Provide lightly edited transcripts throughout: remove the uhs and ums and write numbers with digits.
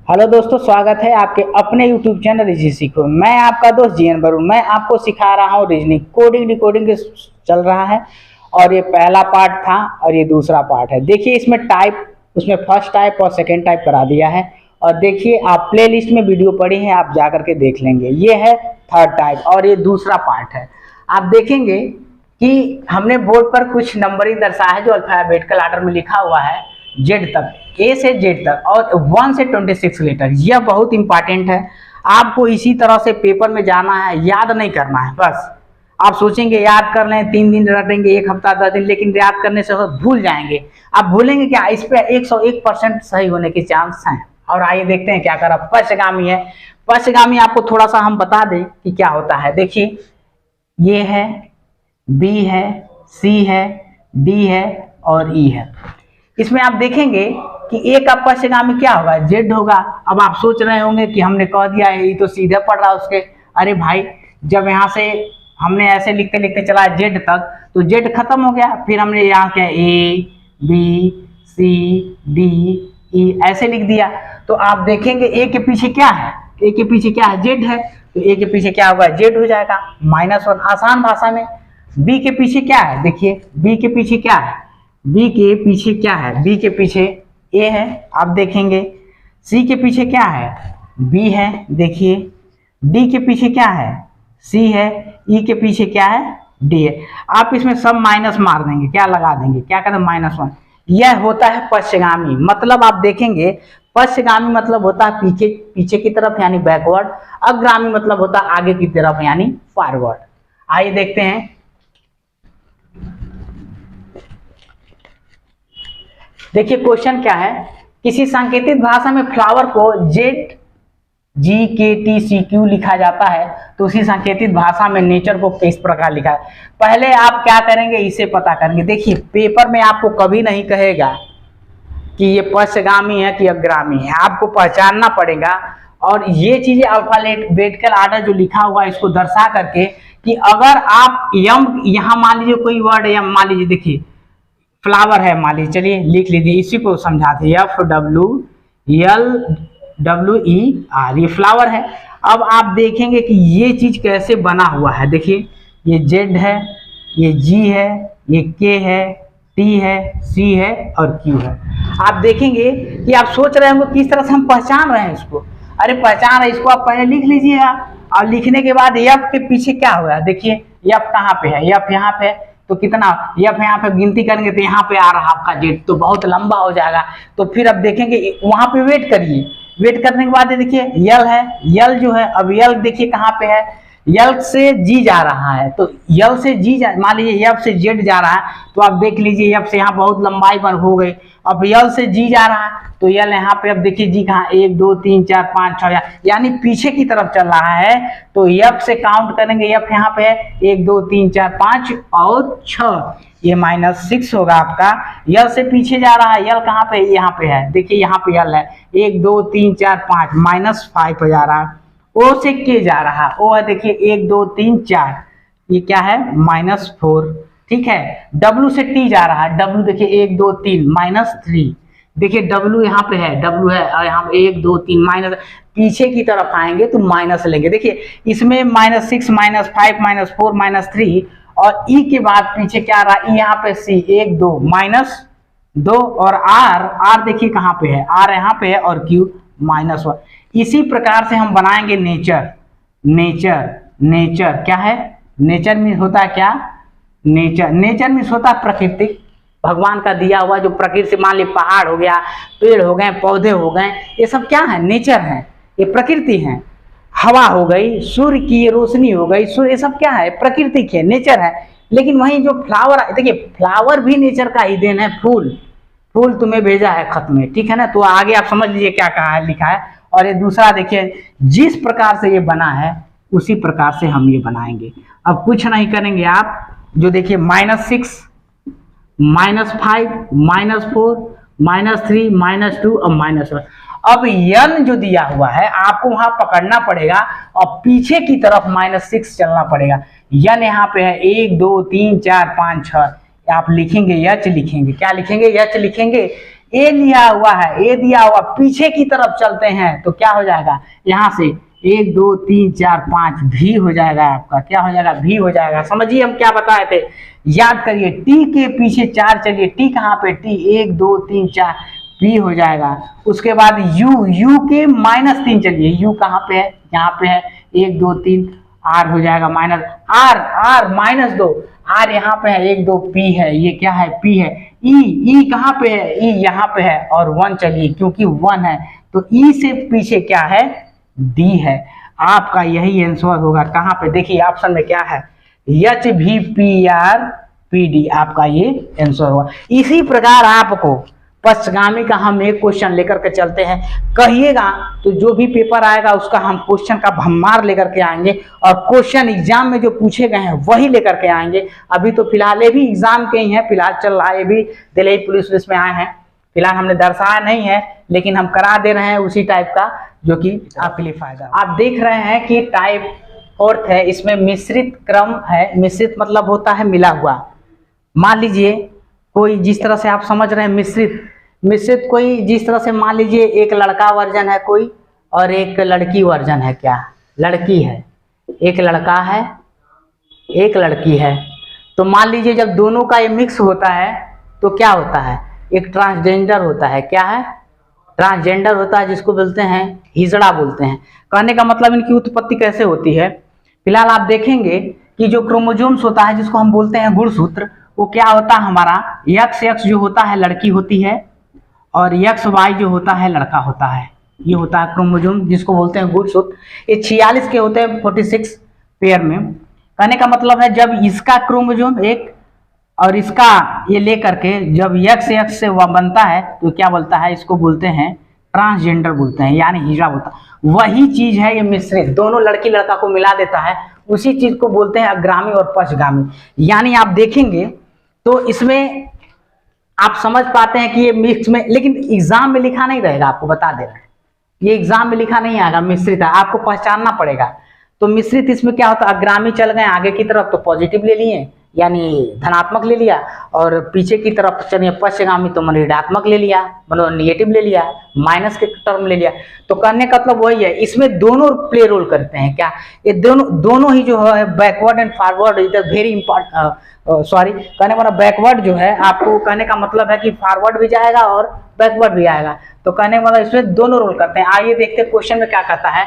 Hello दोस्तों, स्वागत है आपके अपने YouTube चैनल इजी सीखो। मैं आपका दोस्त जीएन वरुण। मैं आपको सिखा रहा हूँ रीजनिंग, कोडिंग डिकोडिंग चल रहा है। और ये पहला पार्ट था और ये दूसरा पार्ट है। देखिए इसमें टाइप, उसमें फर्स्ट टाइप और सेकंड टाइप करा दिया है। और देखिए आप प्ले लिस्ट में वीडियो पड़ी है, आप जा करके देख लेंगे। ये है थर्ड टाइप और ये दूसरा पार्ट है। आप देखेंगे कि हमने बोर्ड पर कुछ नंबरिंग दर्शाया है जो अल्फाबेटिकल ऑर्डर में लिखा हुआ है, जेड तक, ए से जेड तक और 1 से 26 लेटर। यह बहुत इंपॉर्टेंट है। आपको इसी तरह से पेपर में जाना है, याद नहीं करना है। बस आप सोचेंगे याद कर लें, 3 दिन रटेंगे, 1 हफ्ता 10 दिन, लेकिन याद करने से भूल जाएंगे। आप भूलेंगे क्या? इस पे 101% सही होने के चांस हैं। और आइए देखते हैं क्या करा। पश्चगामी है। पश्चगामी आपको थोड़ा सा हम बता दें कि क्या होता है। देखिए ये है, बी है, सी है, डी है और ई है। इसमें आप देखेंगे कि ए का पश्चगामी क्या होगा? जेड होगा। अब आप सोच रहे होंगे कि हमने कह दिया है, ये तो सीधे पढ़ रहा है उसके। अरे भाई, जब यहाँ से हमने ऐसे लिखते लिखते चला जेड तक, तो जेड खत्म हो गया। फिर हमने यहाँ क्या, A B C D E ऐसे लिख दिया। तो आप देखेंगे ए के पीछे क्या है? ए के पीछे क्या है? जेड है। तो ए के पीछे क्या होगा? जेड हो जाएगा, -1। आसान भाषा में। बी के पीछे क्या है? देखिए बी के पीछे क्या है? बी के पीछे क्या है? बी के पीछे ए है। आप देखेंगे सी के पीछे क्या है? बी है। देखिए डी के पीछे क्या है? सी है। ई के पीछे क्या है? डी है। आप इसमें सब माइनस मार देंगे, क्या लगा देंगे, क्या करें? -1। यह होता है पश्चगामी। मतलब आप देखेंगे पश्चगामी मतलब होता है पीछे, पीछे की तरफ यानी बैकवर्ड। अग्रगामी मतलब होता है आगे की तरफ यानी फॉरवर्ड। आइए देखते हैं। देखिए क्वेश्चन क्या है। किसी सांकेतिक भाषा में फ्लावर को ZGKTCQ लिखा जाता है, तो उसी सांकेतिक भाषा में नेचर को किस प्रकार लिखा है? पहले आप क्या करेंगे, इसे पता करेंगे। देखिए पेपर में आपको कभी नहीं कहेगा कि ये पश्चगामी है कि अग्रगामी है, आपको पहचानना पड़ेगा। और ये चीजें अल्फाबेटिकल ऑर्डर जो लिखा हुआ है इसको दर्शा करके, कि अगर आप यम यहाँ मान लीजिए कोई वर्ड या मान लीजिए, देखिए फ्लावर है मान लीजिए, चलिए लिख लीजिए, इसी को समझाते हैं। FWLWER, ये फ्लावर है। अब आप देखेंगे कि ये चीज कैसे बना हुआ है। देखिए ये जेड है, ये जी है, ये के है, टी है, सी है और क्यू है। आप देखेंगे कि आप सोच रहे होंगे किस तरह से हम पहचान रहे हैं इसको। अरे पहचान रहे, इसको आप पहले लिख लीजिएगा और लिखने के बाद एफ के पीछे क्या होगा? देखिए एफ कहाँ पे है? एफ यहाँ पे है। तो कितना एफ यहाँ पे गिनती करेंगे तो यहाँ पे आ रहा आपका जेड, तो बहुत लंबा हो जाएगा। तो फिर अब देखेंगे, वहां पे वेट करिए। वेट करने के बाद देखिए यल है। यल जो है, अब यल देखिए कहाँ पे है? यल से जी जा रहा है। तो यल से जी मान लीजिए एफ से जेड जा रहा है, तो आप देख लीजिए एफ से यहाँ बहुत लंबाई पर हो गई। अब यल से जी जा रहा है, तो यल यहाँ पे अब देखिए जी कहाँ, 1 2 3 4 5 6, यानी पीछे की तरफ चल रहा है। तो एफ से काउंट करेंगे, एफ यहाँ पे है 1 2 3 4 5 और 6, ये -6 होगा आपका। यल से पीछे जा रहा है, यल कहाँ पे? यहाँ पे है। देखिए यहाँ पे यल है, 1 2 3 4 5, -5 हो जा रहा है। ओ से के जा रहा, ओ है देखिए 1 2 3 4, ये क्या है? -4। ठीक है। डब्ल्यू से टी जा रहा है, डब्ल्यू देखिए 1 2 3, -3। देखिए डब्ल्यू यहाँ पे है, डब्ल्यू है और यहाँ 1 2 3 माइनस, पीछे की तरफ आएंगे तो माइनस लेंगे। देखिए इसमें -6 -5 -4 -3 और ई के बाद पीछे क्या आ रहा है? यहाँ पे सी 1 2 -2 और आर देखिए कहाँ पे है? आर यहाँ पे है और क्यू -1। इसी प्रकार से हम बनाएंगे नेचर। नेचर क्या है? नेचर मीन्स होता है क्या? नेचर मीन्स होता है प्राकृतिक, भगवान का दिया हुआ जो प्रकृति से, मान ली पहाड़ हो गया, पेड़ हो गए, पौधे हो गए, ये सब क्या है? नेचर है, ये प्रकृति है। हवा हो गई, सूर्य की रोशनी हो गई, सूर्य, ये सब क्या है? प्रकृति है, नेचर है। लेकिन वहीं जो फ्लावर, देखिए फ्लावर भी नेचर का ही देन है। फूल तुम्हें भेजा है खत में, ठीक है ना? तो आगे आप समझ लीजिए क्या कहा है, लिखा है। और ये दूसरा देखिए, जिस प्रकार से ये बना है उसी प्रकार से हम ये बनाएंगे। अब कुछ नहीं करेंगे आप, जो देखिए -6 -5 -4 -3 -2 और -1। अब यन जो दिया हुआ है आपको वहां पकड़ना पड़ेगा और पीछे की तरफ -6 चलना पड़ेगा। यन यहाँ पे है 1 2 3 4 5 6, आप लिखेंगे यच, लिखेंगे क्या? लिखेंगे यच, लिखेंगे ए लिया हुआ है, ए दिया हुआ, पीछे की तरफ चलते हैं तो क्या हो जाएगा, यहाँ से 1 2 3 4 5 भी हो जाएगा आपका, क्या हो जाएगा, भी हो जाएगा। समझिए हम क्या बताए थे, याद करिए, टी के पीछे 4 चलिए, टी कहाँ पे, टी 1 2 3 4 पी हो जाएगा। उसके बाद यू के -3 चलिए, यू कहाँ पे है, यहाँ पे है, 1 2 3 आर हो जाएगा माइनस, आर -2, आर यहाँ पे है, 1 2 पी है, ये क्या है, पी है। ई कहाँ पे है, ई यहाँ पे है, और 1 चलिए, क्योंकि 1 है तो ई से पीछे क्या है, डी है। आपका यही आंसर होगा। कहाँ पे, देखिए ऑप्शन में क्या है, एच भी पी आर पी डी, आपका ये आंसर होगा। इसी प्रकार आपको पश्चगामी का हम एक क्वेश्चन लेकर के चलते हैं, कहिएगा तो जो भी पेपर आएगा उसका हम क्वेश्चन का भम्मार लेकर के आएंगे, और क्वेश्चन एग्जाम में जो पूछे गए हैं वही लेकर के आएंगे। अभी तो फिलहाल ये भी एग्जाम के ही हैं, फिलहाल चल रहा है, ये भी दिल्ली पुलिस में आए हैं, फिलहाल हमने दर्शाया नहीं है, लेकिन हम करा दे रहे हैं उसी टाइप का जो कि आपके लिए फायदा। आप देख रहे हैं कि टाइप 4 है, इसमें मिश्रित क्रम है। मिश्रित मतलब होता है मिला हुआ। मान लीजिए कोई जिस तरह से आप समझ रहे हैं मिश्रित कोई जिस तरह से, मान लीजिए एक लड़का वर्जन है कोई और एक लड़की वर्जन है, क्या लड़की है, एक लड़का है एक लड़की है, तो मान लीजिए जब दोनों का ये मिक्स होता है तो क्या होता है, एक ट्रांसजेंडर होता है। क्या है, ट्रांसजेंडर होता है, जिसको बोलते हैं हिजड़ा बोलते हैं। कहने का मतलब इनकी उत्पत्ति कैसे होती है, फिलहाल आप देखेंगे कि जो क्रोमोजोम्स होता है जिसको हम बोलते हैं गुणसूत्र, वो क्या होता है हमारा, XX जो होता है लड़की होती है और XY जो होता है लड़का होता है। ये होता है क्रोमोजोम जिसको बोलते हैं गुणसूत्र। ये 46 के होते हैं 46 पेयर में। कहने का मतलब है जब इसका क्रोमोजोम एक और इसका ये लेकर के जब XX से वह बनता है तो क्या बोलता है, इसको बोलते हैं ट्रांसजेंडर बोलते हैं, यानी हिजड़ा बोलता है। वही चीज है ये मिश्रित, दोनों लड़की लड़का को मिला देता है, उसी चीज को बोलते हैं अग्रामी और पश्चगामी। यानी आप देखेंगे तो इसमें आप समझ पाते हैं कि ये मिक्स में, लेकिन एग्जाम में लिखा नहीं रहेगा, आपको बता दे रहे हैं, ये एग्जाम में लिखा नहीं आएगा मिश्रित है, आपको पहचानना पड़ेगा। तो मिश्रित इसमें क्या होता है, अग्रामी चल गए आगे की तरफ तो पॉजिटिव ले लिए, यानी धनात्मक ले लिया, और पीछे की तरफ चलिए पश्चगामी तो ऋणात्मक ले लिया, मतलब नेगेटिव ले लिया, माइनस के टर्म ले लिया। तो कहने का मतलब वही है, इसमें दोनों प्ले रोल करते हैं। क्या, ये दोनों ही जो है backward and forward is very important, sorry कहने वाला बैकवर्ड जो है, आपको कहने का मतलब है कि फॉरवर्ड भी जाएगा और बैकवर्ड भी आएगा। तो कहने वाला इसमें दोनों रोल करते हैं। आइए देखते हैं क्वेश्चन में क्या कहता है।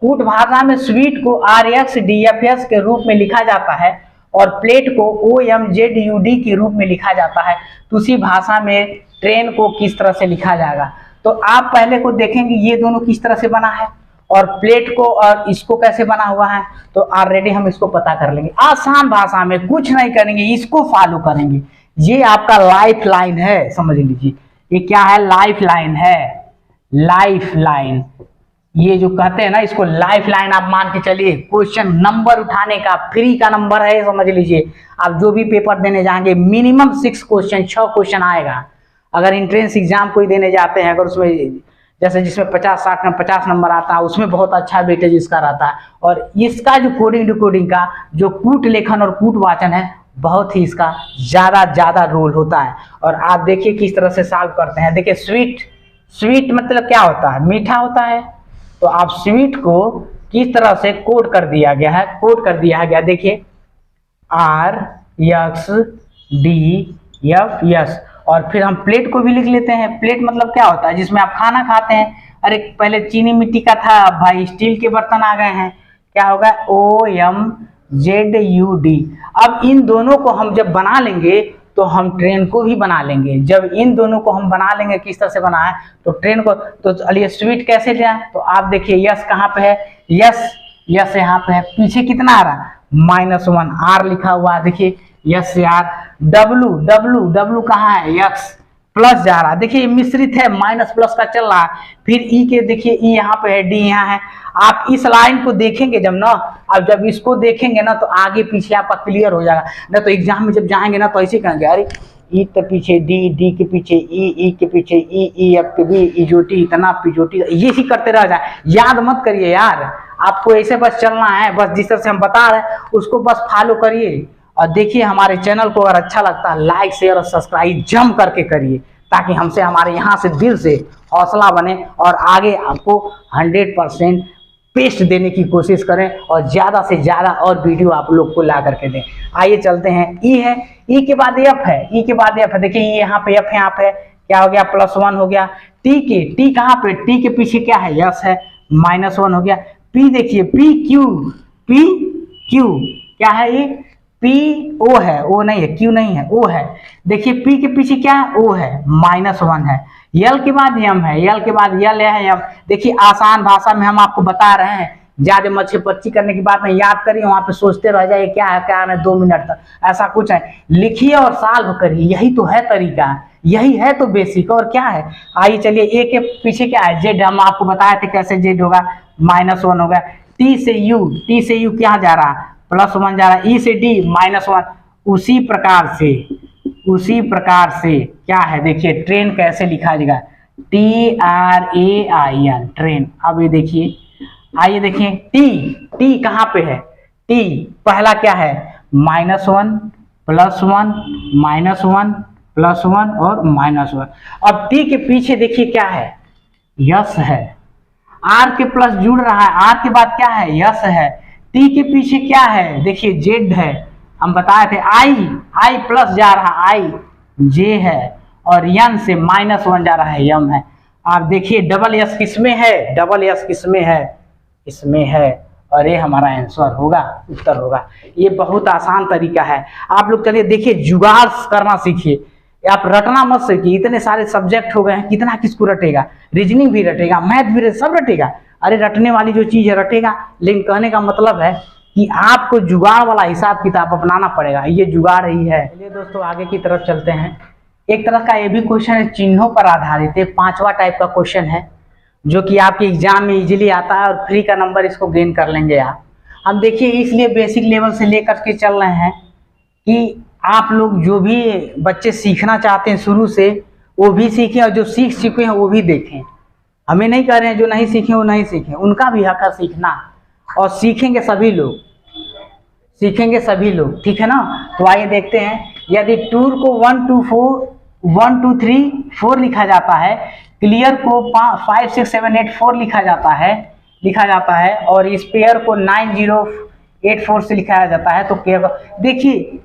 कूट भाषा में स्वीट को RX-DFS के रूप में लिखा जाता है और प्लेट को OMZUD के रूप में लिखा जाता है, तो उसी भाषा में ट्रेन को किस तरह से लिखा जाएगा। तो आप पहले को देखेंगे ये दोनों किस तरह से बना है और प्लेट को और इसको कैसे बना हुआ है, तो ऑलरेडी हम इसको पता कर लेंगे। आसान भाषा में कुछ नहीं करेंगे, इसको फॉलो करेंगे। ये आपका लाइफ लाइन है, समझ लीजिए ये क्या है, लाइफ लाइन है, लाइफ लाइन। ये जो कहते हैं ना, इसको लाइफ लाइन आप मान के चलिए। क्वेश्चन नंबर उठाने का फ्री का नंबर है, समझ लीजिए। आप जो भी पेपर देने जाएंगे मिनिमम 6 क्वेश्चन आएगा। अगर एंट्रेंस एग्जाम कोई देने जाते हैं, अगर उसमें जैसे जिसमें 50 नंबर आता है, उसमें बहुत अच्छा वेटेज इसका रहता है। और इसका जो कोडिंग डिकोडिंग का जो कूट लेखन और कूट वाचन है, बहुत ही इसका ज़्यादा रोल होता है। और आप देखिए किस तरह से सॉल्व करते हैं। देखिए स्वीट मतलब क्या होता है, मीठा होता है। तो आप स्वीट को किस तरह से कोड कर दिया गया है, देखिए RXDFS। और फिर हम प्लेट को भी लिख लेते हैं। प्लेट मतलब क्या होता है, जिसमें आप खाना खाते हैं। अरे पहले चीनी मिट्टी का था, अब भाई स्टील के बर्तन आ गए हैं, क्या होगा, OMZUD। अब इन दोनों को हम जब बना लेंगे तो हम ट्रेन को भी बना लेंगे। जब इन दोनों को हम बना लेंगे, किस तरह से बना है, तो ट्रेन को, तो चलिए स्वीट कैसे लिया, तो आप देखिए यस कहाँ पे है, यस यहाँ पे है, पीछे कितना आ रहा, -1, R लिखा हुआ है, देखिए यस से R। W कहाँ है, यक्स प्लस जा रहा है, देखिए मिश्रित है, माइनस प्लस का चल रहा है। फिर ई के देखिए, ई यहाँ पे है, डी यहाँ है। आप इस लाइन को देखेंगे जब ना, अब जब इसको देखेंगे ना तो आगे पीछे आपका क्लियर हो जाएगा। ना तो एग्जाम में जब जाएंगे ना तो ऐसे कहेंगे, अरे ई के पीछे डी, डी के पीछे ई के पीछे ई, एफ के बी, इजोटी इतना पिजोटी, ये ही करते रह जाए। याद मत करिए यार, आपको ऐसे बस चलना है, बस जिस तरह से हम बता रहे हैं उसको बस फॉलो करिए। और देखिए हमारे चैनल को अगर अच्छा लगता है लाइक शेयर और सब्सक्राइब जम करके करिए, ताकि हमसे हमारे यहाँ से दिल से हौसला बने और आगे आपको 100% बेस्ट देने की कोशिश करें और ज़्यादा से ज़्यादा और वीडियो आप लोग को ला करके दें। आइए चलते हैं। ई है, ई के बाद एफ है, ई के बाद एफ है। देखिए ये यहाँ पे एफ है, यहाँ पे क्या हो गया, +1 हो गया। टी कहाँ पे, टी के पीछे क्या है, यस है, -1 हो गया। पी देखिए, पी क्यू क्या है, ये पी ओ है, ओ नहीं है, क्यू नहीं है, ओ है। देखिए पी के पीछे क्या है, ओ है, -1 है। यल के बाद यम है, यल के बाद यल है, यम। देखिए आसान भाषा में हम आपको बता रहे हैं, ज्यादा मच्छी पच्ची करने की बात नहीं, याद करिए, वहां पे सोचते रह जाइए क्या है क्या नहीं, 2 मिनट तक, ऐसा कुछ है। लिखिए और सॉल्व करिए, यही तो है तरीका, यही है तो बेसिक, और क्या है। आइए चलिए, ए के पीछे क्या है, जेड, हम आपको बताए थे कैसे जेड होगा, -1 होगा। टी से यू क्या जा रहा है, +1 जा रहा है। ई से डी -1। उसी प्रकार से क्या है, देखिए ट्रेन कैसे लिखा जाएगा, TRAIN, ट्रेन। अब ये देखिए, आइए देखिए, टी कहाँ पे है, टी पहला क्या है, -1 +1 -1 और -1। अब टी के पीछे देखिए क्या है, यस है। आर के प्लस जुड़ रहा है, आर के बाद क्या है, यस है। टी के पीछे क्या है, देखिए जेड है, हम बताए थे। आई प्लस जा रहा, आई जे है, और यन से -1 जा रहा है, यम है। आप देखिए डबल एस किसमें है, डबल एस किसमें है, इसमें है, और ये हमारा आंसर होगा, उत्तर होगा। ये बहुत आसान तरीका है। आप लोग चलिए देखिए, जुगाड़ करना सीखिए, आप रटना मत सीखिए। इतने सारे सब्जेक्ट हो गए हैं, कितना किसको रटेगा, रीजनिंग भी रटेगा, मैथ भी रटेगा, सब रटेगा। अरे रटने वाली जो चीज है रटेगा, लेकिन कहने का मतलब है कि आपको जुगाड़ वाला हिसाब किताब अपनाना पड़ेगा, ये जुगाड़ ही है। चलिए दोस्तों आगे की तरफ चलते हैं। एक तरह का ये भी क्वेश्चन है, चिन्हों पर आधारित है, 5वां टाइप का क्वेश्चन है, जो कि आपके एग्जाम में इजीली आता है और फ्री का नंबर इसको गेन कर लेंगे आप। हम देखिए इसलिए बेसिक लेवल से लेकर के चल रहे हैं कि आप लोग जो भी बच्चे सीखना चाहते हैं शुरू से, वो भी सीखें, और जो सीख चुके हैं वो भी देखें। हमें नहीं कह रहे हैं जो नहीं सीखे वो नहीं सीखें, उनका भी हक है सीखना, और सीखेंगे सभी लोग, ठीक है ना। तो आइए देखते हैं, यदि टूर को 1 2 3 4 लिखा जाता है, क्लियर को 5 6 7 8 4 लिखा जाता है, और स्पेयर को 9 0 8 4 से लिखा जाता है, तो देखिए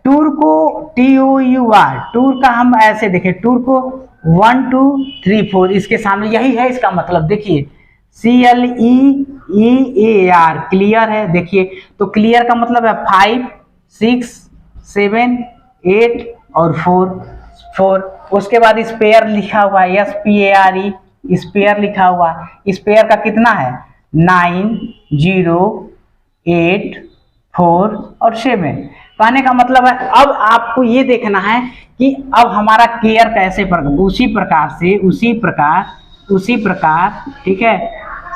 टूर को TOUR, टूर का हम ऐसे देखें, टूर को 1 2 3 4 इसके सामने, यही है इसका मतलब। देखिए CLEEAR क्लियर है, देखिए तो क्लियर का मतलब है 5 6 7 8 और 4। उसके बाद स्पेयर लिखा हुआ है, SPARE, स्पेयर लिखा हुआ है। स्पेयर का कितना है, 9 0 8 4 और 7। कहने का मतलब है अब आपको ये देखना है कि अब हमारा केयर कैसे उसी प्रकार ठीक है,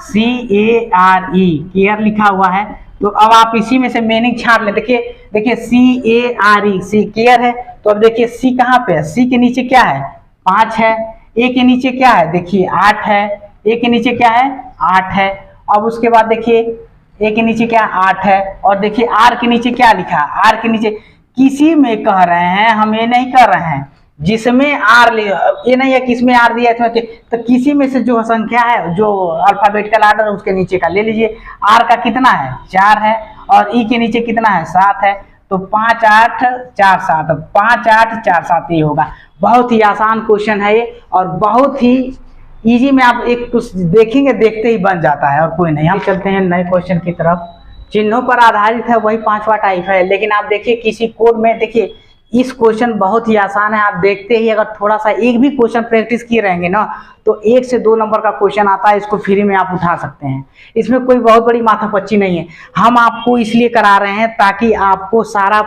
CARE केयर लिखा हुआ है। तो अब आप इसी में से मीनिंग छाट लें। देखिए CARE, सी केयर है, तो अब देखिए सी कहाँ पे है, सी के नीचे क्या है, 5 है। ए के नीचे क्या है, देखिए 8 है। ए के नीचे क्या है, 8 है। अब उसके बाद देखिए ए के नीचे क्या 8 है, और देखिए आर के नीचे क्या लिखा है, आर के नीचे किसी में कह रहे हैं, हम ये नहीं कर रहे हैं जिसमें आर ये नहीं है किसमें आर दिया है, तो किसी में से जो संख्या है, जो अल्फाबेटिकल आर्डर है उसके नीचे का ले लीजिए। आर का कितना है, 4 है, और ई के नीचे कितना है, 7 है। तो 5 8 4 7, 5 8 4 7 ये होगा। बहुत ही आसान क्वेश्चन है ये, और बहुत ही इजी में आप एक कुछ देखेंगे, देखते ही बन जाता है, और कोई नहीं। हम चलते हैं नए क्वेश्चन की तरफ। चिन्हों पर आधारित है, वही 5वां टाइप है, लेकिन आप देखिए किसी कोड में, देखिए इस क्वेश्चन बहुत ही आसान है। आप देखते ही अगर थोड़ा सा एक भी क्वेश्चन प्रैक्टिस किए रहेंगे ना, तो 1 से 2 नंबर का क्वेश्चन आता है, इसको फ्री में आप उठा सकते हैं। इसमें कोई बहुत बड़ी माथापच्ची नहीं है। हम आपको इसलिए करा रहे हैं ताकि आपको सारा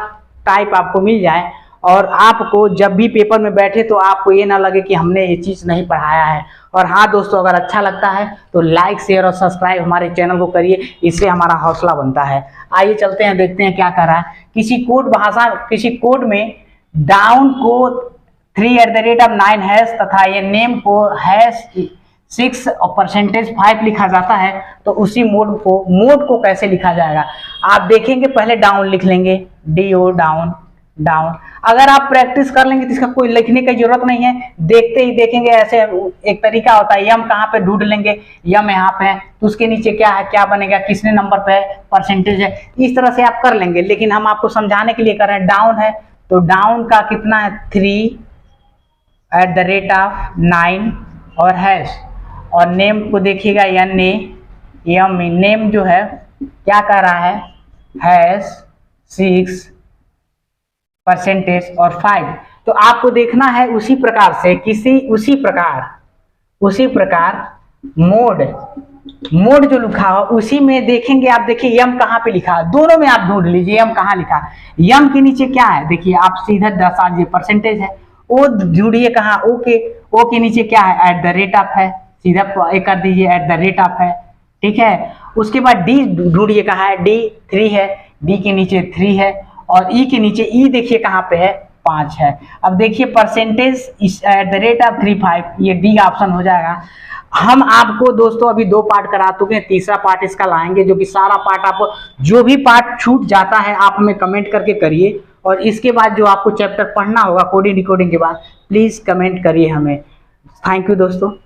टाइप आपको मिल जाए, और आपको जब भी पेपर में बैठे तो आपको ये ना लगे कि हमने ये चीज़ नहीं पढ़ाया है। और हाँ दोस्तों, अगर अच्छा लगता है तो लाइक शेयर और सब्सक्राइब हमारे चैनल को करिए, इससे हमारा हौसला बनता है। आइए चलते हैं, देखते हैं क्या कर रहा है। किसी कोड में डाउन को 3@9 हैश तथा ये नेम को #6 और %5 लिखा जाता है, तो उसी मोड को कैसे लिखा जाएगा। आप देखेंगे, पहले डाउन लिख लेंगे, DO डाउन, डाउन। अगर आप प्रैक्टिस कर लेंगे तो इसका कोई लिखने की जरूरत नहीं है, देखते ही देखेंगे। ऐसे एक तरीका होता है, यम कहाँ पे ढूंढ लेंगे, यम यहाँ पे है तो उसके नीचे क्या है, क्या बनेगा, किसने नंबर पे है, परसेंटेज है, इस तरह से आप कर लेंगे। लेकिन हम आपको समझाने के लिए कर रहे हैं। डाउन है तो डाउन का कितना है 3 @ और हैश, और नेम को देखिएगा NAME, नेम जो है क्या कह रहा है, हैश 6% और 5। तो आपको देखना है उसी प्रकार से उसी प्रकार मोड जो लिखा हो उसी में देखेंगे आप। देखिए यम कहाँ पे लिखा है, दोनों में आप ढूंढ लीजिए यम कहाँ लिखा है। यम के नीचे क्या है, देखिए आप सीधा दर्शा परसेंटेज है। ओ ढूंढिए कहाँ, ओ के नीचे क्या है, @ है, सीधा कर दीजिए @ है, ठीक है। उसके बाद डी ढूंढिए कहाँ है, D3 है, डी के नीचे 3 है, और ई के नीचे ई देखिए कहाँ पे है, 5 है। अब देखिए परसेंटेज @35, ये डी ऑप्शन हो जाएगा। हम आपको दोस्तों अभी 2 पार्ट करा चुके हैं, तीसरा पार्ट इसका लाएंगे, जो कि सारा पार्ट आपको, जो भी पार्ट छूट जाता है आप हमें कमेंट करके करिए। और इसके बाद जो आपको चैप्टर पढ़ना होगा कोडिंग डिकोडिंग के बाद, प्लीज कमेंट करिए हमें। थैंक यू दोस्तों।